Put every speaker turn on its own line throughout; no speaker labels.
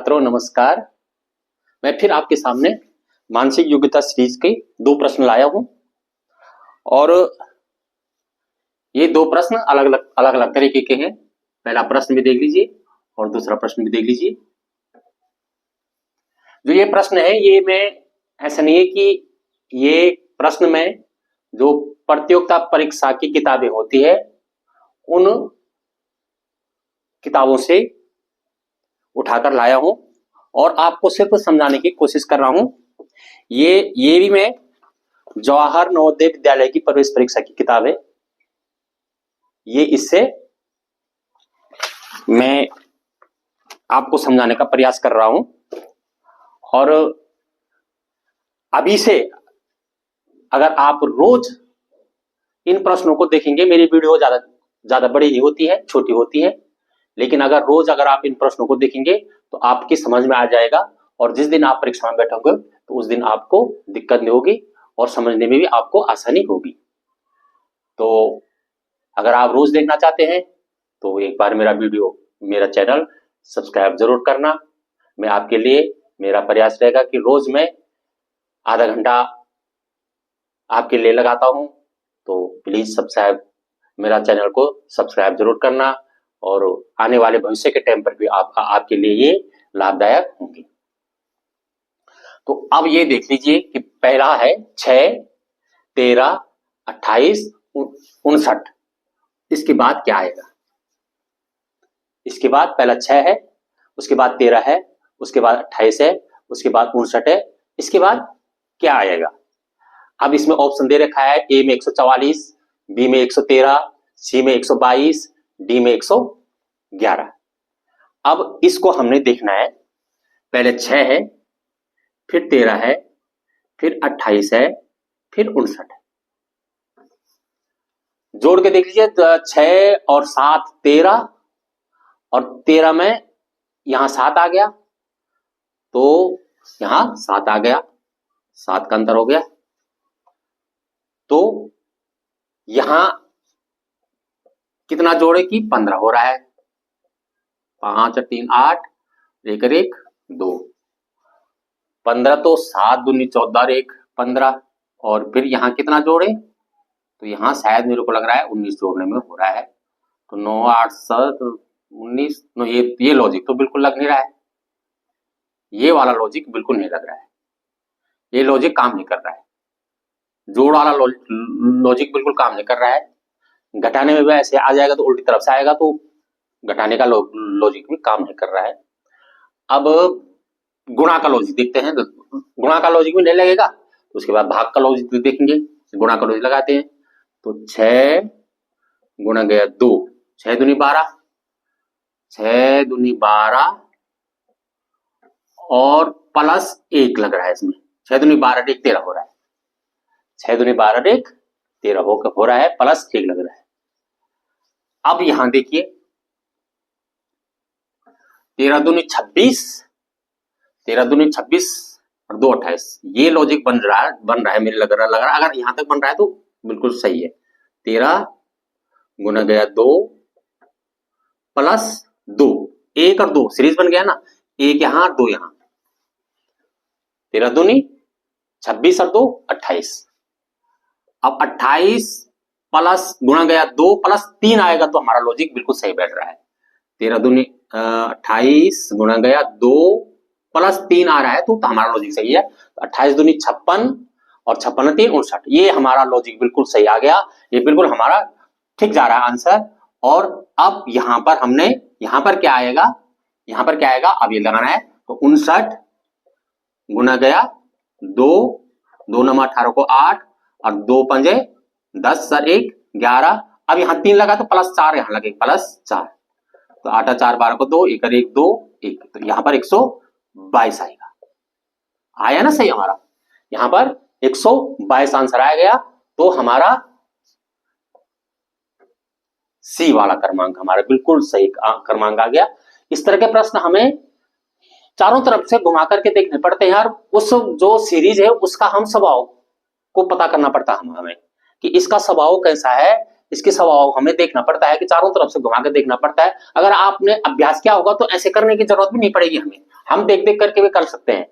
छात्रों नमस्कार। मैं फिर आपके सामने मानसिक योग्यता सीरीज के 2 प्रश्न लाया हूं और ये 2 प्रश्न अलग अलग तरीके के हैं। पहला प्रश्न भी देख लीजिए और दूसरा प्रश्न भी देख लीजिए। जो ये प्रश्न है ये मैं ऐसा नहीं है कि ये प्रश्न में जो प्रतियोगिता परीक्षा की किताबें होती है उन किताबों से उठाकर लाया हूं और आपको सिर्फ समझाने की कोशिश कर रहा हूं। ये भी मैं जवाहर नवोदय विद्यालय की प्रवेश परीक्षा की किताब है। ये इससे मैं आपको समझाने का प्रयास कर रहा हूं और अभी से अगर आप रोज इन प्रश्नों को देखेंगे, मेरी वीडियो ज्यादा बड़ी ही होती है, छोटी होती है, लेकिन अगर आप इन प्रश्नों को देखेंगे तो आपकी समझ में आ जाएगा और जिस दिन आप परीक्षा में बैठोगे तो उस दिन आपको दिक्कत नहीं होगी और समझने में भी आपको आसानी होगी। तो अगर आप रोज देखना चाहते हैं तो एक बार मेरा चैनल सब्सक्राइब जरूर करना। मैं आपके लिए, मेरा प्रयास रहेगा कि रोज मैं आधा घंटा आपके लिए लगाता हूं, तो प्लीज मेरा चैनल को सब्सक्राइब जरूर करना और आने वाले भविष्य के टाइम पर भी आपके लिए ये लाभदायक होंगे। तो अब ये देख लीजिए कि पहला है 6, 13, 28, 59। इसके बाद क्या आएगा? इसके बाद पहला 6 है, उसके बाद 13 है, उसके बाद 28 है, उसके बाद 59 है। इसके बाद क्या आएगा? अब इसमें ऑप्शन दे रखा है, ए में 144, बी में 113, सी में 122, डी में 111। अब इसको हमने देखना है। पहले 6 है, फिर 13 है, फिर 28 है, फिर 59 है। जोड़ के देख लीजिए, 6 और 7 13 और 13 में यहां 7 आ गया तो यहां 7 आ गया, 7 का अंतर हो गया। तो यहां कितना जोड़े की 15 हो रहा है। 5 और 3 8, 1 और 1 2, 15 तो 7 दूनी 14 और 1 15 और फिर यहां कितना जोड़े तो यहां शायद मेरे को लग रहा है 19 जोड़ने में हो रहा है। तो 9 8 7 19, ये लॉजिक तो बिल्कुल लग नहीं रहा है। ये वाला लॉजिक बिल्कुल नहीं लग रहा है, ये लॉजिक काम नहीं कर रहा है। जोड़ वाला लॉजिक बिल्कुल काम नहीं कर रहा है। घटाने में भी ऐसे आ जाएगा तो उल्टी तरफ से आएगा, तो घटाने का लॉजिक भी काम नहीं कर रहा है। अब गुणा का लॉजिक देखते हैं, तो गुणा का लॉजिक भी नहीं लगेगा तो उसके बाद भाग का लॉजिक देखेंगे। गुणा का लॉजिक लगाते हैं तो 6 गुणा गया 2, 6 दूनी 12, 6 दूनी 12 और प्लस 1 लग रहा है इसमें। 6 दूनी 12 1 13 हो रहा है। 6 दूनी 12 1 13 हो रहा है, प्लस 1 लग रहा है। अब यहां देखिए 13 दूनी 26, 13 दूनी 26 और 2 28। ये लॉजिक बन रहा है मेरे लग रहा है। अगर यहां तक बन रहा है तो बिल्कुल सही है। 13 गुना गया 2 प्लस 2, 1 और 2 सीरीज बन गया ना, 1 यहां 2 यहां। 13 दूनी 26 और 2 28। अब 28 प्लस गुणा गया 2 प्लस 3 आएगा तो हमारा लॉजिक बिल्कुल सही बैठ रहा है। 13 दूनी 28 गुणा गया 2 प्लस 3 आ रहा है तो हमारा लॉजिक सही है। 28 दूनी 56 और 56 3 59। ये हमारा लॉजिक बिल्कुल सही आ गया, ये बिल्कुल हमारा ठीक जा रहा है आंसर। और अब यहां पर क्या आएगा? अब ये लगाना है तो 59 गुना गया 2, 2 9 18 को 8 और 2 पंजे 10 और 1 11। अब यहां 3 लगा तो प्लस 4 यहां लगे, प्लस 4। तो 8 और 4 12 को 2, 1 और 1 2 1, तो यहां पर 122 आएगा। आया ना सही हमारा? यहां पर 122 आंसर आ गया। तो हमारा सी वाला क्रमांक हमारा बिल्कुल सही क्रमांक आ गया। इस तरह के प्रश्न हमें चारों तरफ से घुमा करके देखने पड़ते हैं और उस जो सीरीज है उसका हम स्वभाव को पता करना पड़ता है हमें कि इसका स्वभाव कैसा है, इसके स्वभाव हमें देखना पड़ता है कि चारों तरफ से घुमा के देखना पड़ता है। अगर आपने अभ्यास किया होगा तो ऐसे करने की जरूरत भी नहीं पड़ेगी हमें, हम देख देख करके भी कर सकते हैं।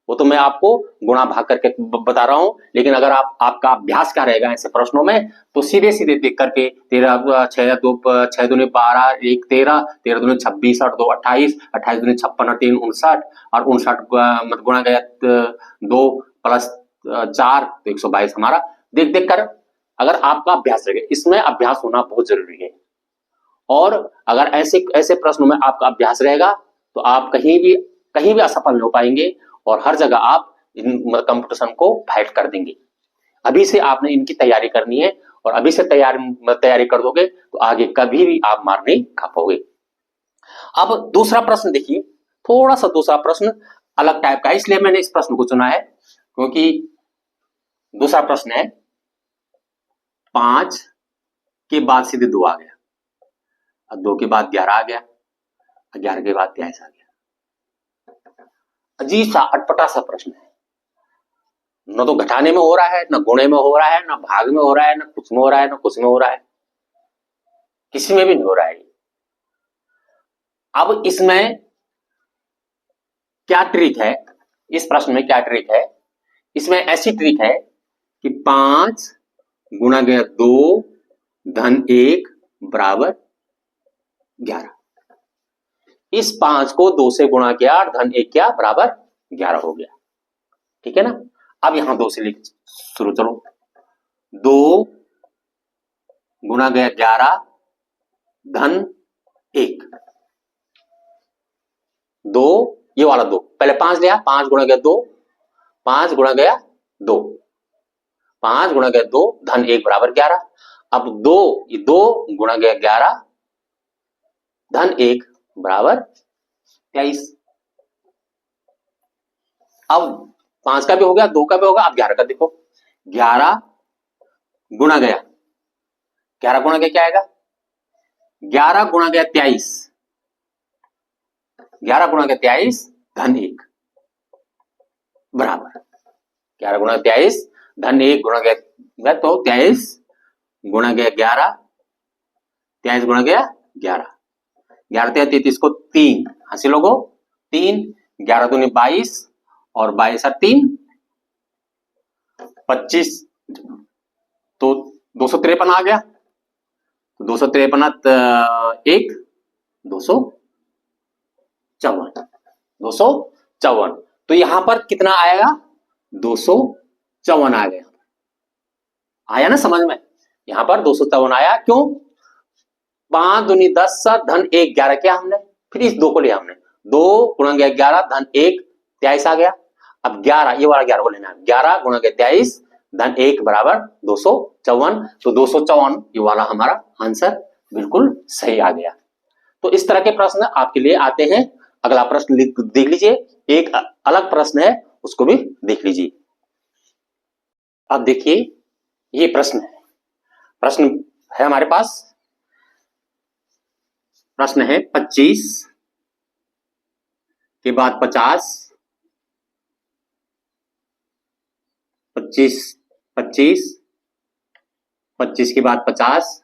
वो तो मैं आपको गुणा भाग करके बता रहा हूं, लेकिन अगर आपका अभ्यास क्या रहेगा ऐसे प्रश्नों में, तो सीधे सीधे देख करके 13 6 2 6 दूनी 12 1 13 13 दूनी 26 8 2 28 28 दूनी 56 और 3 59 और 59 मत गुणा गया 2 प्लस 4 तो 122 हमारा। देख देख कर अगर आपका अभ्यास रहेगा, इसमें अभ्यास होना बहुत जरूरी है। और अगर ऐसे ऐसे प्रश्नों में आपका अभ्यास रहेगा तो आप कहीं भी असफल नहीं हो पाएंगे और हर जगह आप इन कंपटीशन को फाइट कर देंगे। अभी से आपने इनकी तैयारी करनी है और अभी से तैयारी कर दोगे तो आगे कभी भी आप मार नहीं खा पाओगे। अब दूसरा प्रश्न देखिए, थोड़ा सा दूसरा प्रश्न अलग टाइप का है, इसलिए मैंने इस प्रश्न को चुना है क्योंकि दूसरा प्रश्न है 5 के बाद सीधे 2 आ गया, 2 के बाद 11 आ गया, 11 के बाद 23 आ गया। अजीब सा अटपटा सा प्रश्न है, न तो घटाने में हो रहा है, न गुणे में हो रहा है, न भाग में हो रहा है, न कुछ में हो रहा है, न कुछ में हो रहा है, किसी में भी नहीं हो रहा है। अब इसमें क्या ट्रिक है, इस प्रश्न में क्या ट्रिक है? इसमें ऐसी ट्रिक है कि 5 गुणा गया 2 धन 1 बराबर 11। इस 5 को 2 से गुणा किया और धन 1 क्या बराबर 11 हो गया, ठीक है ना। अब यहां 2 से लिख शुरू चलो, 2 गुणा गया 11 धन 1, 2 ये वाला 2 पहले 5 लिया, 5 गुणा गया 2, 5 गुणा गया 2, 5 गुणा गया 2 धन 1 बराबर 11। अब 2 ये 2 गुणा गया 11 धन 1 बराबर 23। अब 5 का भी हो गया, 2 का भी होगा, अब 11 का देखो, 11 गुणा गया 11 गुणा गया क्या आएगा, 11 गुणा गया 23, 11 गुणा गया 23 धन 1 बराबर 11 गुणा 23 धन 1 गुणा गया तो 23 गुणा गया 11, 23 गुणा गया 11, 11 33 को 3 हंसी लोगो 3, 11 दूनी 22 और 22 3 25 तो 253 आ गया, 253 1 254 तो यहां पर कितना आएगा 254 आ गया, आया ना समझ में, यहां पर 254 आया। क्यों? 5 दूनी 10 धन 1 11 किया हमने, फिर इस 2 को लिया हमने, 2 गुणा गया 11 धन 1 23 आ गया। अब 11 ये वाला 11 को लेना है, 11 गुणा गया 23 धन 1 बराबर 254, तो 254 ये वाला हमारा आंसर बिल्कुल सही आ गया। तो इस तरह के प्रश्न आपके लिए आते हैं। अगला प्रश्न देख लीजिए, एक अलग प्रश्न है उसको भी देख लीजिए। अब देखिए ये प्रश्न है हमारे पास, प्रश्न है 25 के बाद 50, 25 25 25 के बाद 50,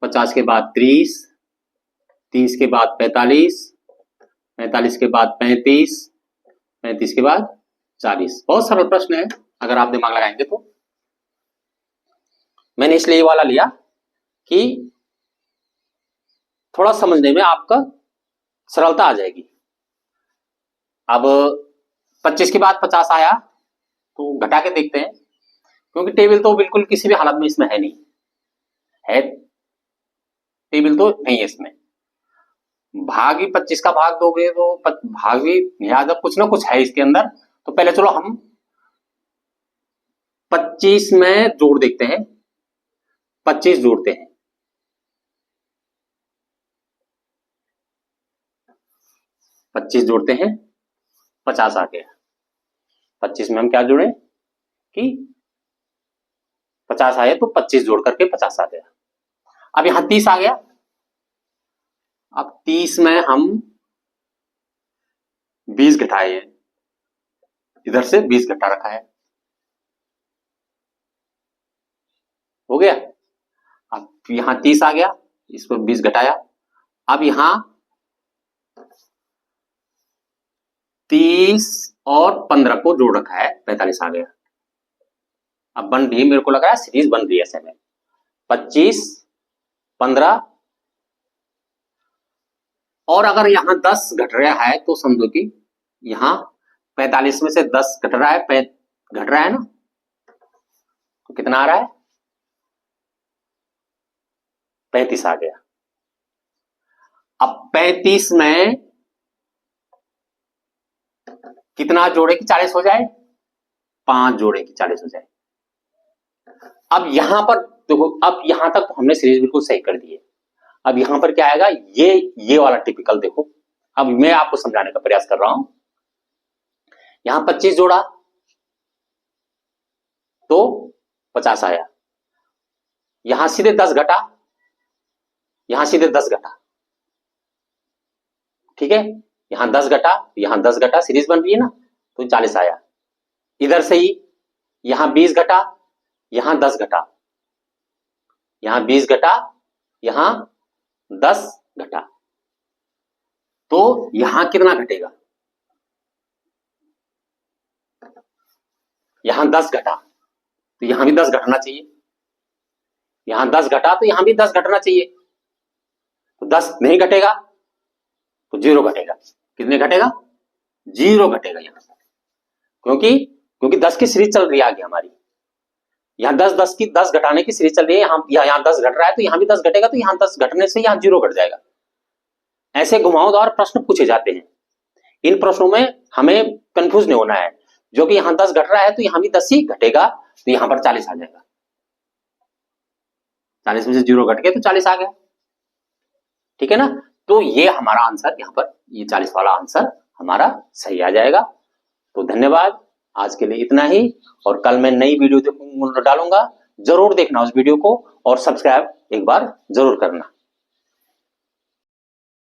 50 के बाद 30, 30 के बाद 45, 45 के बाद 35, 35 के बाद 40। बहुत सरल प्रश्न है अगर आप दिमाग लगाएंगे तो। मैंने इसलिए ये वाला लिया कि थोड़ा समझने में आपका सरलता आ जाएगी। अब 25 के बाद 50 आया तो घटा के देखते हैं, क्योंकि टेबल तो बिल्कुल किसी भी हालत में इसमें है नहीं, है टेबल तो नहीं है इसमें। भाग भी 25 का भाग दोगे तो भाग भी लिहाजा कुछ ना कुछ है इसके अंदर। तो पहले चलो हम 25 में जोड़ देखते हैं, 25 जोड़ते हैं, 25 जोड़ते हैं 50 आ गया। 25 में हम क्या जोड़े कि 50 आया तो 25 जोड़ करके 50 आ गया। अब यहां 30 आ गया, अब 30 में हम 20 घटाए हैं, इधर से 20 घटा रखा है, हो गया। अब यहां 30 आ गया, इस पर 20 घटाया, अब यहां 30 और 15 को जोड़ रखा है, 45 आ गया। अब बन रही है, मेरे को लग रहा है सीरीज बन रही है ऐसे में 25 15, और अगर यहां 10 घट रहा है तो समझो कि यहां 45 में से 10 घट रहा है, घट रहा है ना, तो कितना आ रहा है 35 आ गया। अब 35 में कितना जोड़े कि 40 हो जाए, 5 जोड़े कि 40 हो जाए। अब यहां पर देखो, अब यहां तक तो हमने सीरीज बिल्कुल सही कर दी है। अब यहां पर क्या आएगा, ये वाला टिपिकल देखो। अब मैं आपको समझाने का प्रयास कर रहा हूं। यहां 25 जोड़ा तो 50 आया, यहां सीधे 10 घटा, यहां सीधे 10 घटा, ठीक है, यहां 10 घटा, यहां 10 घटा, सीरीज बन रही है ना, तो 40 आया। इधर से ही यहां 20 घटा, यहां 10 घटा, यहां 20 घटा, यहां 10 घटा, तो यहां कितना घटेगा, यहां 10 घटा तो यहां भी 10 घटना चाहिए, यहां 10 घटा तो यहां भी 10 घटना चाहिए, तो 10 नहीं घटेगा तो 0 घटेगा। कितने घटेगा, 0 घटेगा यहां, क्योंकि 10 की सीरीज चल रही है आगे हमारी, यहां 10 की 10 घटाने की सीरीज चल रही है, यहां 10 घट रहा है तो यहां भी 10 घटेगा, तो यहां 10 घटने से यहां 0 घट जाएगा। ऐसे घुमावदार प्रश्न पूछे जाते हैं। इन प्रश्नों में हमें कंफ्यूज नहीं होना है, जो कि यहां 10 घट रहा है तो यहां भी 10 ही घटेगा, तो यहां पर 40 आ जाएगा। 40 में से 0 घट गया तो 40 आ गया, ठीक है ना। तो ये हमारा आंसर, यहां पर ये 40 वाला आंसर हमारा सही आ जाएगा। तो धन्यवाद, आज के लिए इतना ही, और कल मैं नई वीडियो डालूंगा, जरूर देखना उस वीडियो को, और सब्सक्राइब एक बार जरूर करना।